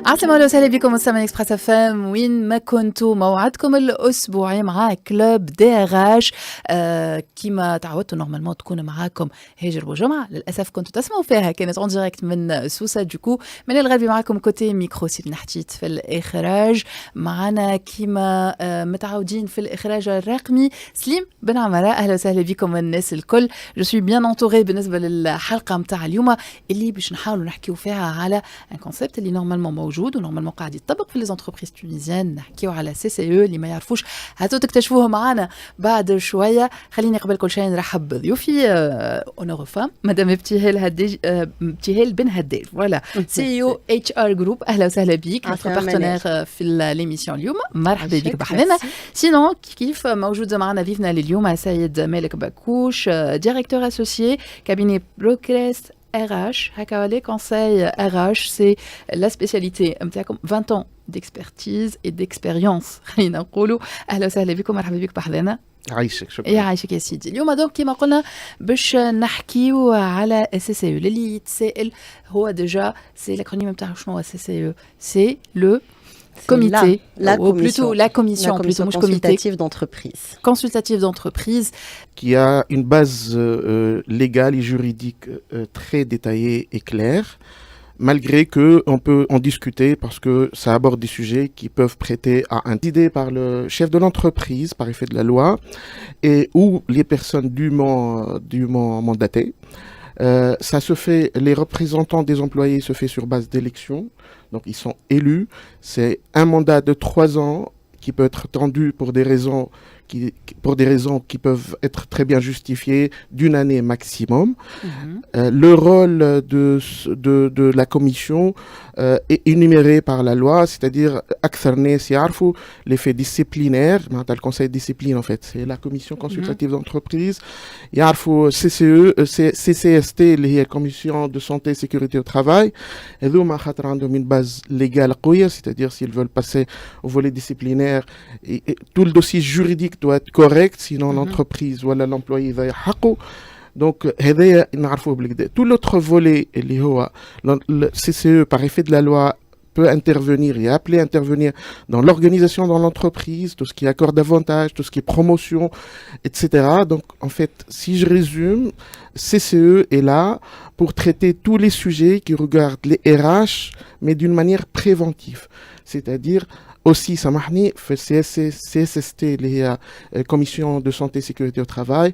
عسلامة وسهلا بكم مستمعي اكسبريس اف ام وين ما كنتوا. موعدكم الاسبوعي مع كلوب دي اغاش. كيما تعودتوا نورمالمون تكون معاكم هاجر بوجمعة. للاسف كنتوا تسمعوا فيها كانت اون ديريكت من سوسه. دوكو من الغالبي معاكم كوتي ميكرو سي بنحتيت في الاخراج. معنا كيما متعودين في الاخراج الرقمي سليم بن عمرة. اهلا وسهلا بكم الناس الكل. جو سوي بيان انتوري بالنسبه للحلقه نتاع اليوم اللي باش نحاولوا نحكيو فيها على ان كونسيبت اللي نورمالمون موجود ونورمالمون قاعد يتطبق في لي زونتربريز تونيزيان. نحكيو على سي سي او اللي ما يعرفوش هاتوا تكتشفوه معنا بعد شويه. خليني قبل كل شيء نرحب بضيوفي اونور فام مدام ابتهال هداج ابتهال بن هداج فوالا سي او اتش ار جروب. اهلا وسهلا بيك بارتنير في ليميسيون اليوم. مرحبا بك بحذنا. سينون كيف موجود معنا ضيفنا لليوم سيد مالك باكوش ديريكتور اسوسيي كابيني بروكريس RH, Hakawale Conseil RH, c'est la spécialité. 20 ans d'expertise et d'expérience. خلينا نقولوا أهلا وسهلا بكم مرحبا بك بحذنا. عايشك شكرا. يعيشك يا سيدي. اليوم دونك كما قلنا باش نحكيو على CCE. اللي يتسائل هو ديجا سي الاكرونيم نتاعو شنو هو CCE. سي لو comité, ou plutôt la commission consultative d'entreprise. Consultative d'entreprise. Qui a une base légale et juridique très détaillée et claire, malgré qu'on peut en discuter parce que ça aborde des sujets qui peuvent prêter à un idée par le chef de l'entreprise, par effet de la loi, et ou les personnes dûment mandatées. Ça se fait, les représentants des employés se fait sur base d'élection. Donc ils sont élus. C'est un mandat de 3 ans qui peut être tendu pour des raisons qui peuvent être très bien justifiées d'une année maximum. Le rôle de la commission est énuméré par la loi, c'est-à-dire l'effet disciplinaire. Le conseil de discipline, en fait, c'est la commission consultative d'entreprise. CCE, CCST, la commission de santé et sécurité au travail. Et une base légale, c'est-à-dire s'ils veulent passer au volet disciplinaire, et tout le dossier juridique doit être correct, sinon l'entreprise ou l'employé va y avoir. Donc, tout l'autre volet, le CCE, par effet de la loi, peut intervenir et appeler à intervenir dans l'organisation dans l'entreprise, tout ce qui accorde davantage, tout ce qui est promotion, etc. Donc, en fait, si je résume, CCE est là pour traiter tous les sujets qui regardent les RH, mais d'une manière préventive. C'est-à-dire, aussi, Samahni, fait CSST, les commissions de santé et sécurité au travail,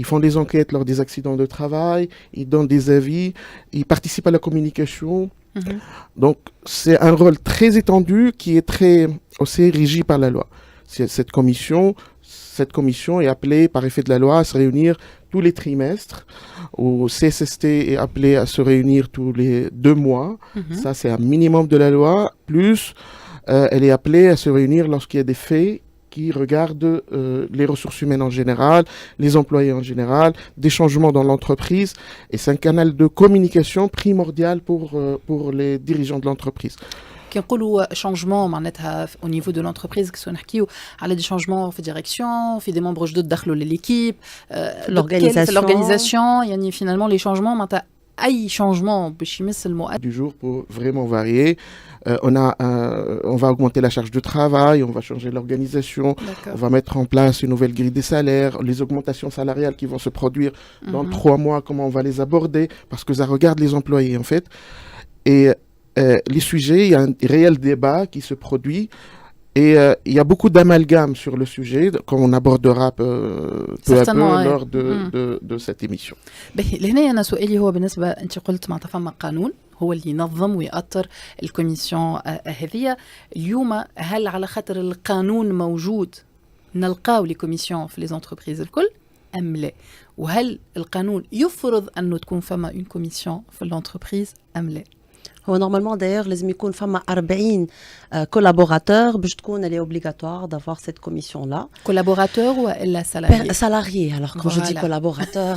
ils font des enquêtes lors des accidents de travail, ils donnent des avis, ils participent à la communication. Donc, c'est un rôle très étendu qui est très aussi régi par la loi. Cette commission est appelée par effet de la loi à se réunir tous les trimestres. Au CSST est appelé à se réunir tous les 2 mois. Ça, c'est un minimum de la loi. Plus, elle est appelée à se réunir lorsqu'il y a des faits qui regardent les ressources humaines en général, les employés en général, des changements dans l'entreprise. Et c'est un canal de communication primordial pour les dirigeants de l'entreprise. كي نقولوا شانجمون معناتها au niveau de l'entreprise كسو نحكيو على دي شانجمون في ديريكسيون في دي ممبر جدد دخلوا لليكيب l'organisation يعني finalement les changements معناتها اي changement باش يمس المؤسسه du jour pour vraiment varier. On va augmenter la charge de travail, on va changer l'organisation, on va mettre en place une nouvelle grille des salaires, les augmentations salariales qui vont se produire dans 3 mois, comment on va les aborder, parce que ça regarde les employés en fait. Et les sujets, il y a un réel débat qui se produit. Et il y a beaucoup d'amalgames sur le sujet qu'on abordera peu à peu lors de cette émission. لهنا أنا سؤالي هو بالنسبة أنت قلت ما تفهم قانون هو اللي ينظم ويأطر الكوميسيون هذه اليوم. هل على خاطر القانون موجود نلقاو لي كوميسيون في لي زونتربريز الكل أم لا؟ وهل القانون يفرض أنه تكون فما اون كوميسيون في الانتربريز أم لا؟ هو نورمالمون دايوغ لازم يكون فما 40 كولابوراتور باش تكون اللي اوبليغاتوار دافوار سيت كوميسيون لا. كولابوراتور ولا سالاري؟ سالاري. alors quand je dis collaborateur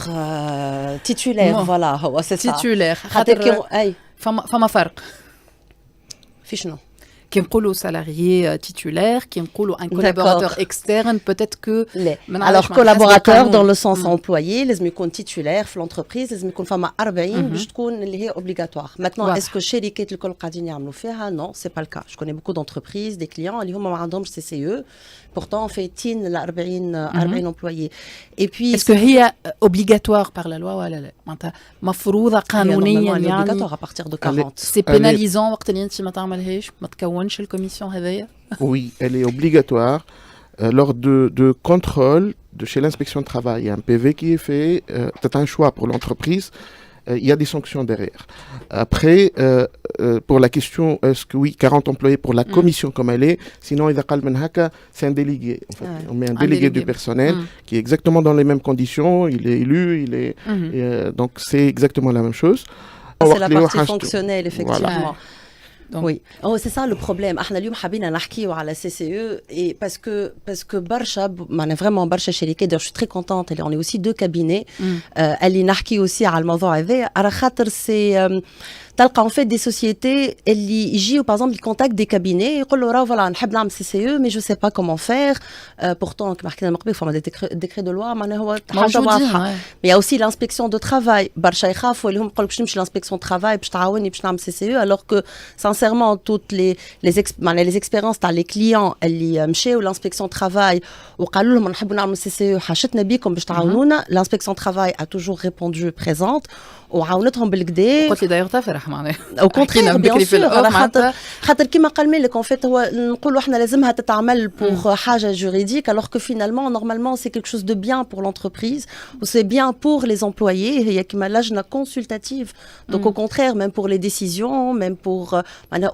titulaire voilà هو سي ça titulaire. خاطر اي فما فرق في شنو؟ كي نقولوا salarié titulaire, كي نقولوا un collaborateur externe, peut-être que alors collaborateur dans le sens employé لازم يكون titulaire في l'entreprise لازم يكون فما 40 باش تكون اللي هي obligatoire. Maintenant est-ce que الشركات الكل قاعدين يعملوا فيها؟ Non, c'est pas le cas. Je connais beaucoup d'entreprises, des clients اللي هما ما عندهمش CCE. Pourtant on fait 40 employés. Et puis est-ce que هي obligatoire par la loi ولا لا؟ معناتها مفروضة قانونيا يعني obligatoire à partir de 40. C'est pénalisant وقت اللي انت ما تعملهاش ما تكونش الكوميسيون هذيا؟ Oui, elle est obligatoire lors de contrôle de chez l'inspection de travail. Il y a un PV qui est fait, c'est un choix pour l'entreprise. Il y a des sanctions derrière. Après, pour la question, est-ce que oui, 40 employés pour la commission comme elle est, sinon, c'est un délégué. En fait. On met un délégué du personnel qui est exactement dans les mêmes conditions, il est élu, donc c'est exactement la même chose. C'est la partie fonctionnelle, effectivement. Voilà. Donc. Oui, c'est ça le problème. احنا اليوم حابين نحكيو على CCE et parce que برشا معنا vraiment برشا شركات. Je suis très contente. On est aussi deux cabinets. اللي نحكي aussi على الموضوع هذا على خاطر c'est تلقى en fait des sociétés اللي يجيو par exemple ils contactent des cabinets يقولوا راه voilà نحب نعمل CCE mais je sais pas comment faire. Pourtant كما حكينا من قبل فما des décrets de loi معناها هو حاجه واضحه. Mais il y a aussi l'inspection de travail. برشا يخافوا اللي هم يقولوا باش نمشي l'inspection de travail باش تعاوني باش نعمل CCE alors que sincèrement toutes les expériences تاع les clients اللي مشاو l'inspection de travail وقالوا لهم نحبوا نعمل CCE حاشتنا بيكم باش تعاونونا. L'inspection de travail a toujours répondu présente وعاونتهم بالكدا. قلت لي داير تفرح معناها. Au contraire, bien sûr. خاطر كيما قال مالك en fait هو نقولوا احنا لازمها تتعمل pour حاجة juridique alors que finalement normalement c'est quelque chose de bien pour l'entreprise ou c'est bien pour les employés. هي كيما لجنة consultative. Donc au contraire même pour les décisions, même pour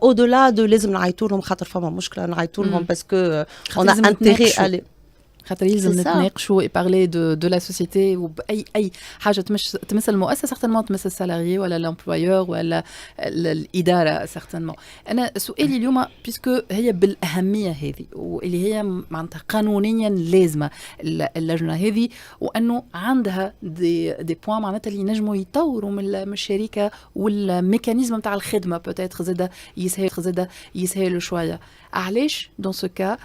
au-delà de لازم نعيطوا لهم خاطر فما مشكلة نعيطوا لهم parce que on a intérêt à aller. خاطر يلزم نتناقشوا et parler de la société وبأي حاجة تمس المؤسسة certainement تمس السالاريي ولا الامبلويور ولا الإدارة certainement. أنا سؤالي اليوم بيسكو هي بالأهمية هذه واللي هي معناتها قانونيا لازمة اللجنة هذه وأنه عندها دي بوان معناتها اللي ينجموا يطوروا من الشركة والميكانيزم نتاع الخدمة peut-être زادا يسهلوا شوية. علاش دون سو كا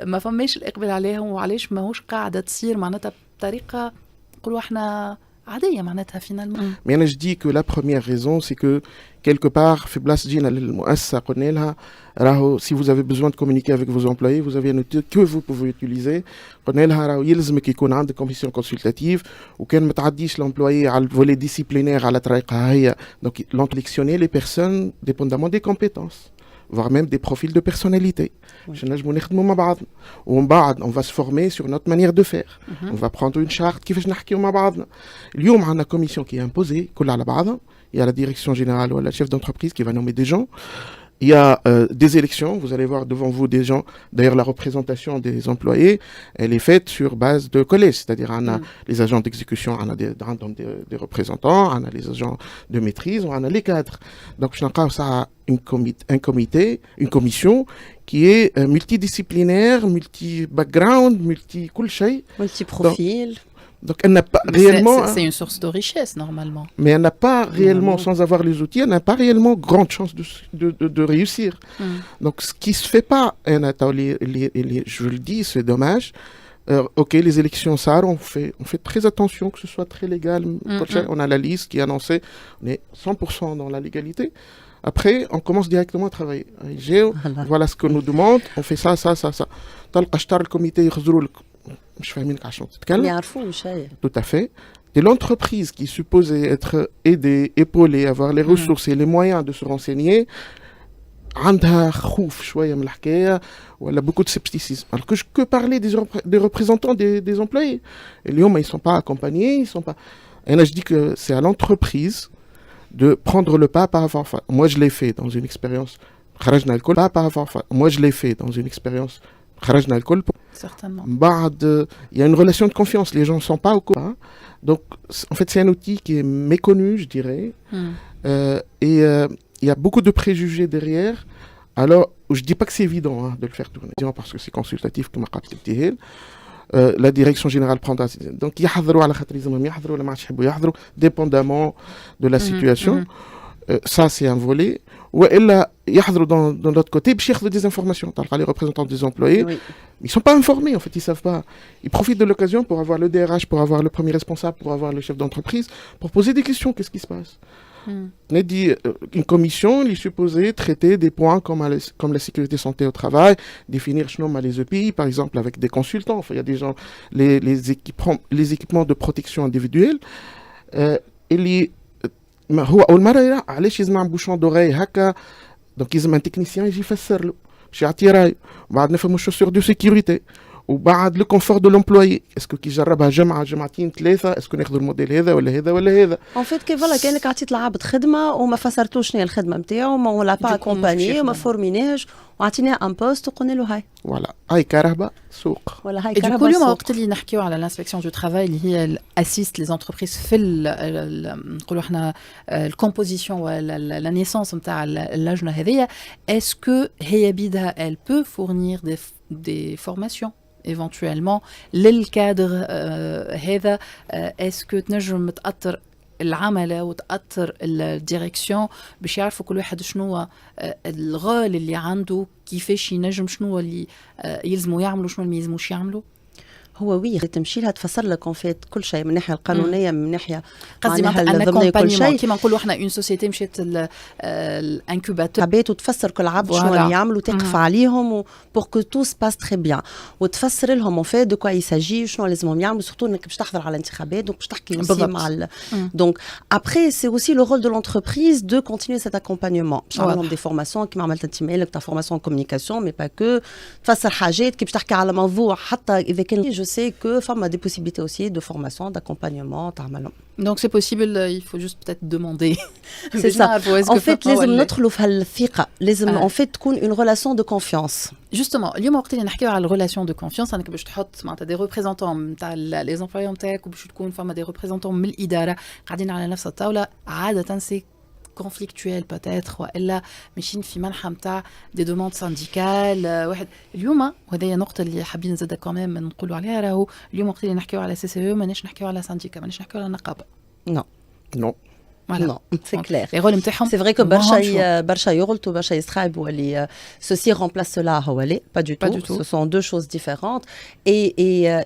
ما فماش الإقبال عليهم وعلاش ماهوش قاعدة تصير معناتها بطريقة نقولوا احنا عادية معناتها finalement. Mais je dis que la première raison c'est que quelque part في بلاصة جينا للمؤسسة قلنا لها راهو si vous avez besoin de communiquer avec vos employés vous avez un outil que vous pouvez utiliser. قلنا لها راهو يلزمك يكون عندك commission consultative وكان ما تعديش l'employé على الفولي disciplinaire على طريقها هي. Donc sélectionner les personnes dépendamment des compétences. Voire même des profils de personnalité. On va se former sur notre manière de faire. On va prendre une charte qui fait اليوم on a une commission qui est imposée. Il y a la direction générale ou la chef d'entreprise qui va nommer des gens. Il y a des élections, vous allez voir devant vous des gens, d'ailleurs la représentation des employés, elle est faite sur base de collège, c'est-à-dire on a les agents d'exécution, on a des représentants, on a les agents de maîtrise, on a les cadres. Donc je n'ai ça une commission qui est multidisciplinaire, multi-background, multi-profil. Donc elle n'a pas réellement... C'est une source de richesse normalement. Mais elle n'a pas réellement, sans avoir les outils, elle n'a pas réellement grande chance de réussir. Donc ce qui se fait pas, je le dis, c'est dommage. Ok, les élections, ça, on fait très attention que ce soit très légal. On a la liste qui est annoncée, on est 100% dans la légalité. Après, on commence directement à travailler. Voilà ce qu'on nous demande, on fait ça. Le comité, je fais une cachette. Tout à fait. Et l'entreprise qui est supposée être aidée, épaulée, avoir les ressources et les moyens de se renseigner, عندها خوف شوية من الحكاية ولا beaucoup de scepticisme. Alors que je peux parler des représentants des employés. Et les hommes, ils sont pas accompagnés, ils sont pas... Et là, je dis que c'est à l'entreprise de prendre le pas par rapport à... Moi, je l'ai fait dans une expérience. Moi, je l'ai fait dans une expérience. Certainement. Il y a une relation de confiance, les gens ne sont pas au courant. Donc, en fait, c'est un outil qui est méconnu, je dirais. Il y a beaucoup de préjugés derrière. Alors, je ne dis pas que c'est évident de le faire tourner, parce que c'est consultatif, comme la direction générale prendra. Donc, dépendamment de la situation. Ça, c'est un volet. والا يحضروا dans l'autre côté باش ياخذوا des informations. تلقى les représentants des employés, Oui. ils sont pas informés en fait, ils savent pas. Ils profitent de l'occasion pour avoir le DRH, pour avoir le premier responsable, pour avoir le chef d'entreprise, pour poser des questions. Qu'est-ce qui se passe? On a dit une commission, elle est supposée traiter des points comme la sécurité santé au travail, définir les EPI, par exemple, avec des consultants. Enfin, il y a des gens, les équipements de protection individuelle. هو أول مرة علاش يسمع بوشون دوغي هكا دونك يلزم ان تكنيسيان يجي يفسر له باش يعطي رايه وبعد نفهموا الشوسور دو سيكوريتي وبعد لو كونفور دو لومبلوي اسكو كي جربها جمعه جمعتين ثلاثه اسكو ناخذوا الموديل هذا ولا هذا ولا هذا. ان فيت كي فوالا كانك عطيت العبد خدمه وما فسرتوش شنو هي الخدمه نتاعو ما ولا با اكومباني وما فورميناش وعطيناه ان بوست وقلنا له هاي فوالا هاي كهرباء سوق ولا هاي Et du coup, كهرباء اليوم سوق. وقت اللي نحكيو على l'inspection du travail اللي هي assiste les entreprises في نقولوا احنا الكومبوزيسيون ولا la naissance نتاع اللجنة هذية, est-ce que هي بيدها elle peut fournir des formations éventuellement للكادر هذا, est-ce que تنجم تأثر العملة وتأثر الديريكسيون باش يعرفوا كل واحد شنو هو الغول اللي عنده, كيفاش ينجم شنو هو اللي يلزموا يعملوا شنو اللي ما يلزموش يعملوا. هو وي تمشي لها تفسر لك اون فيت كل شيء من الناحيه القانونيه من ناحيه قصدي معناها معناتها الضمنيه كل اكومبانيمون شيء كيما نقولوا احنا اون سوسيتي مشات الانكوباتور عبيت وتفسر كل عبد شنو Voilà. اللي يعملوا وتقف عليهم بور كو تو سباس تري بيان وتفسر لهم اون فيت دو كوا يساجي شنو لازمهم يعملوا سورتو انك باش تحضر على الانتخابات دونك باش تحكي aussi بالضبط. مع دونك ابري سي اوسي لو رول دو لونتربريز دو كونتينيو سيت اكومبانيمون باش نعمل لهم دي فورماسيون كيما عملت انت مالك تاع فورماسيون كومونيكاسيون مي با كو تفسر حاجات كي باش تحكي على موضوع حتى اذا كان جو سي كو فما دي possibilités aussi de formation d'accompagnement تعملهم. Donc c'est possible, il faut juste peut-être demander. C'est ça. En fait لازم ندخلوا في هالثقة, لازم en fait تكون une relation de confiance. Justement, اليوم وقت اللي نحكيو على الريلاسيون دو كونفيونس انك باش تحط معناتها دي ريبريزونتون نتاع لي زومبلويور نتاعك وباش تكون فما دي ريبريزونتون من الاداره قاعدين على نفس الطاوله, عاده سي كونفليكتويل باتيتر والا ماشيين في منحى نتاع دي دوموند سانديكال واحد. اليوم وهذه نقطه اللي حابين زاده كمان نقولوا عليها, راهو اليوم وقت اللي نحكيو على سي سي او ماناش نحكيو على سانديكا, ماناش نحكيو على نقابه. نو نو Non, c'est clair. Les rôles نتاعهم C'est vrai que برشا يغلطوا برشا يستخايبوا اللي ceci remplace cela هو لا pas du tout. Ce sont deux choses différentes et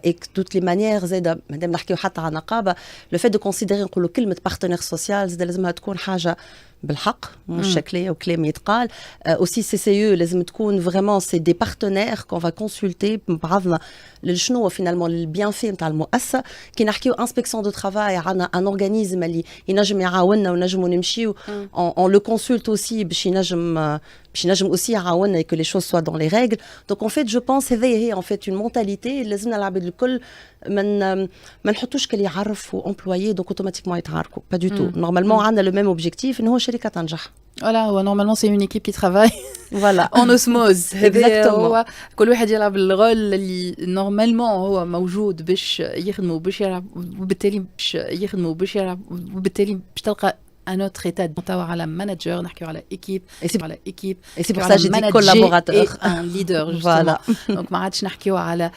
de toutes les manières زاد مادام نحكيو حتى على نقابه le fait de considérer نقولوا كلمه partenaire social زاد لازمها تكون حاجه بالحق مش شكليه وكلام يتقال. aussi CCE لازم تكون vraiment c'est des partenaires qu'on va consulter بعضنا لشنو finalement البيانفي نتاع المؤسسه. كي نحكيو inspection de travail عندنا un organisme اللي ينجم يعاوننا ونجموا نمشيو on le consulte aussi باش ينجم aussi يعاوننا que les choses soient dans les règles. Donc en fait je pense هذه en fait une mentalité لازمنا العباد الكل ما نحطوش كلي يعرفوا employés donc automatiquement يتعاركوا pas du tout. Normalement عندنا le même objectif انه شركه تنجح. Voilà, normalement c'est une équipe qui travaille voilà en osmose. Exactement. كل واحد يلعب الرول اللي نورمالمون هو موجود باش يخدموا باش يلعب وبالتالي باش يخدموا باش يلعب وبالتالي باش تلقى un autre état de على manager, نحكيو على équipe, على équipe. Et c'est pour ça que j'ai dit collaborateur. Et un leader, justement. Voilà. Donc ما عادش نحكيو على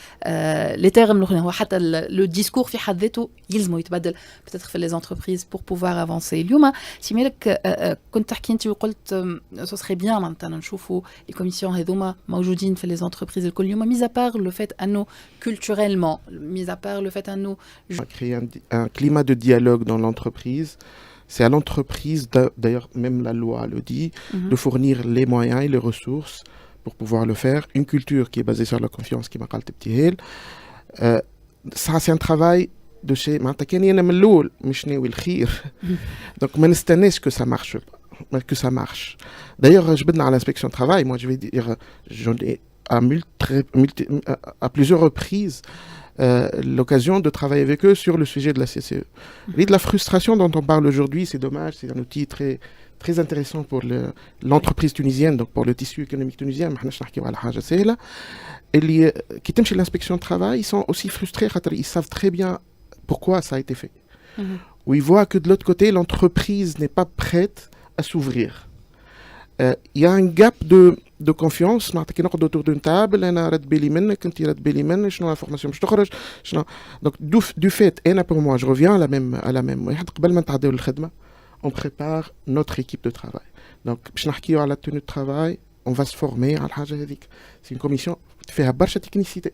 les termes الاخرين, هو حتى le discours في حد ذاته يلزموا يتبدل peut-être في les entreprises pour pouvoir avancer. اليوم سيمالك كنت تحكي انت وقلت ce serait bien معناتها نشوفوا les commissions هذوما موجودين في les entreprises الكل اليوم, mis à part le fait انه culturellement, mis à part le fait انه créer un climat de dialogue dans l'entreprise. C'est à l'entreprise, d'ailleurs même la loi le dit, de fournir les moyens et les ressources pour pouvoir le faire. Une culture qui est basée sur la confiance, qui m'a dit petit hel. Ça c'est un travail de chez Mantakani et Meloul, Mishne ou Khir. Donc on n'estime que ça marche pas, que ça marche. D'ailleurs, je vais dans l'inspection de travail, moi je vais dire, j'en ai à plusieurs reprises l'occasion de travailler avec eux sur le sujet de la CCE. La frustration dont on parle aujourd'hui, c'est dommage, c'est un outil très, très intéressant pour l'entreprise tunisienne, donc pour le tissu économique tunisien. Et qui t'aiment chez l'inspection de travail, ils sont aussi frustrés, ils savent très bien pourquoi ça a été fait. Où ils voient que de l'autre côté, l'entreprise n'est pas prête à s'ouvrir. Il y a un gap de confiance. كي نقعد autour d'une table انا رد بالي منك انت رد بالي مني شنو الانفورماسيون باش تخرج شنو. Donc du fait انا pour moi je reviens à la même واحد قبل ما نتعداو للخدمه on prépare notre équipe de travail. Donc, باش نحكيو على la tenue de travail, on va se former على الحاجة هذيك. C'est une commission فيها برشا technicité.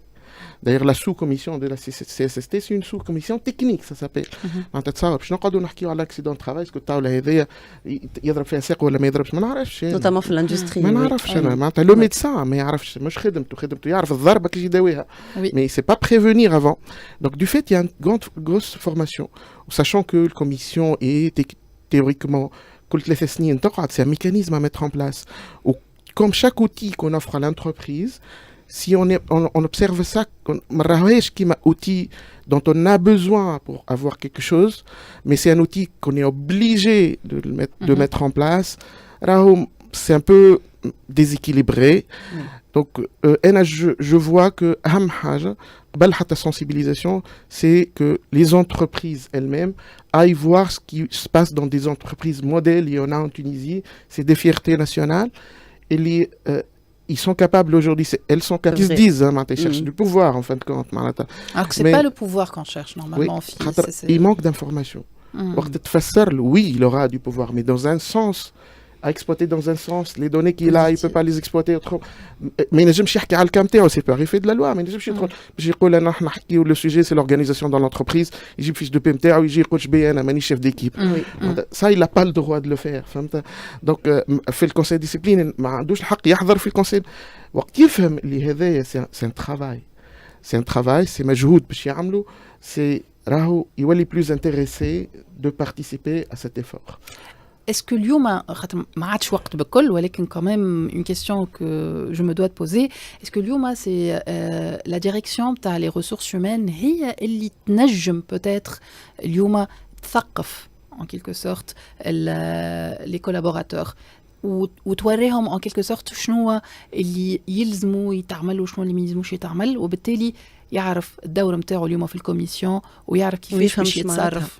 D'ailleurs, la sous-commission de la CSST, c'est une sous-commission technique, ça s'appelle. معناتها تصور باش نقعدوا نحكيو على l'accident de travail, اسكو الطاولة هذيا يضرب فيها ساق ولا ما يضربش، ما نعرفش. notamment في l'industrie. ما نعرفش انا معناتها لو ميدسان ما يعرفش، مش خدمته يعرف الضربة كي يداويها. Mais c'est pas prévenir avant. Donc du fait, il y a une grosse formation, sachant que la commission est théoriquement كل 3 سنين تقعد، c'est un mécanisme à mettre en place. Comme chaque outil qu'on offre à l'entreprise, si on observe ça, comme outil dont on a besoin pour avoir quelque chose, mais c'est un outil qu'on est obligé de mettre en place, c'est un peu déséquilibré. Donc, je vois que la sensibilisation, c'est que les entreprises elles-mêmes aillent voir ce qui se passe dans des entreprises modèles. Il y en a en Tunisie, c'est des fiertés nationales. Et ils sont capables aujourd'hui, elles sont capables, ils se disent, ils cherchent du pouvoir en fin de compte. Alors que ce n'est pas le pouvoir qu'on cherche normalement en fille. Il manque d'informations. Oui, il aura du pouvoir, mais dans un sens, à exploiter dans un sens, les données qu'il a, il ne peut pas les exploiter autrement. Mais je me cherche à le c'est pas arrivé de la loi, mais je me cherche le sujet, c'est l'organisation dans l'entreprise, il y a fiche de PMT, il y a coach BN, un chef d'équipe. Ça, il n'a pas le droit de le faire. Donc, fait le conseil de discipline, il n'a pas le droit de le conseil. C'est un travail. C'est un travail, c'est مجهود باش يعملوا, c'est راهو يولي plus intéressé de participer à cet effort. Est-ce que اليوم ما عادش وقت بكل ولكن quand même une question que je me dois de poser, est-ce que اليوم c'est la direction تاع les ressources humaines هي اللي تنجم peut-être اليوم تثقف en quelque sorte les collaborateurs وتوريهم en quelque sorte شنو اللي يلزموا يتعمل وشنو اللي ما يلزموش يتعمل, وبالتالي يعرف الدور نتاعو اليوم في الكوميسيون ويعرف كيفاش باش يتصرف.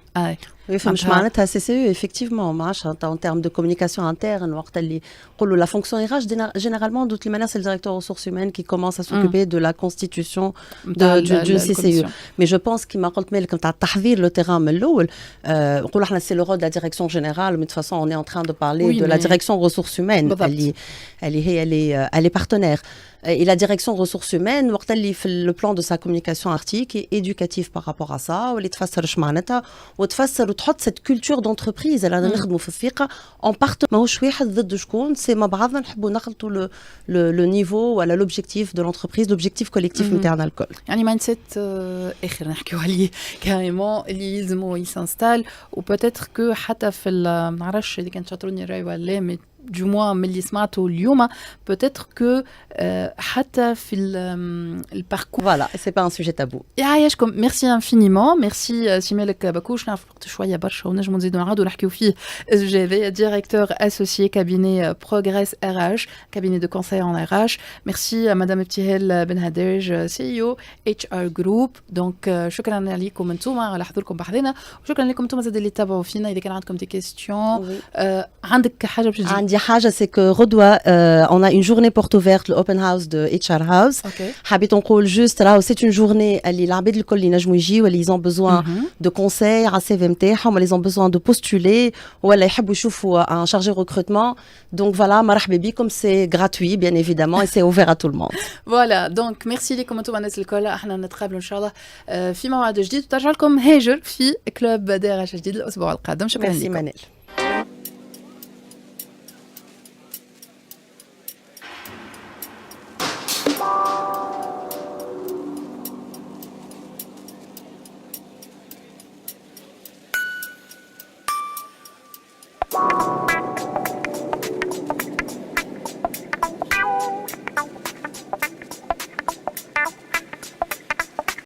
ويفهمش معناتها CCE effectivement معناتها en termes de communication interne وقت اللي نقولوا la fonction RH généralement de toute manière c'est le directeur aux ressources humaines qui commence à s'occuper de la constitution du CCE. Mais je pense كما قلت مالك نتاع تحضير le terrain من الاول نقولوا احنا c'est le rôle de la direction générale, mais de toute façon on est en train de parler de la direction ressources humaines elle est partenaire. Et la direction ressources humaines وقت اللي في le plan de sa communication artistique et éducative par rapport à ça واللي تفسرش معناتها وتفسر وتحط cette culture d'entreprise اللي نخدموا في الثقة en part ماهوش واحد ضد شكون, c'est مع بعضنا نحبوا نخلطوا le niveau ولا l'objectif de l'entreprise, l'objectif collectif نتاعنا الكل. يعني مايند سيت اخر نحكيو عليه كاريمون اللي يلزموا يسانستال, وبوتيتر كو حتى في ما نعرفش اذا كان شاطروني الراي ولا مي du moins من اللي سمعته اليوم peut-être que حتى في الباركور. Voilà, c'est pas un sujet tabou. يعيشكم, merci infiniment, merci سيمالك باكوش, نعرف وقت شويه برشا ونجموا نزيدوا نعاودوا نحكيو فيه. SGV, directeur associé cabinet Progress RH, cabinet de conseil en RH. Merci à madame ابتهال بن هداج, CEO HR Group. donc شكرا لكم انتم على حضوركم بحضنا, وشكرا لكم انتم زاد اللي تابعوا فينا. اذا كان عندكم دي كيستيون عندك حاجه باش عندي حاجه c'est que Redwa on a une journée porte ouverte le open house de HR House. حبيت نقول juste راهو c'est une journée اللي العباد الكل اللي نجموا يجيو اللي ils ont besoin de conseils على السي في نتاعهم, اللي ils ont besoin de postuler ولا يحبوا يشوفوا un chargé recrutement. donc voilà, مرحبا بكم, c'est gratuit bien évidemment et c'est ouvert à tout le monde. voilà, donc merci لكم انتم الناس الكل. احنا نتقابلوا ان شاء الله في موعد جديد, وترجع لكم هاجر في كلوب دار جديد الاسبوع القادم. شكرا لكم.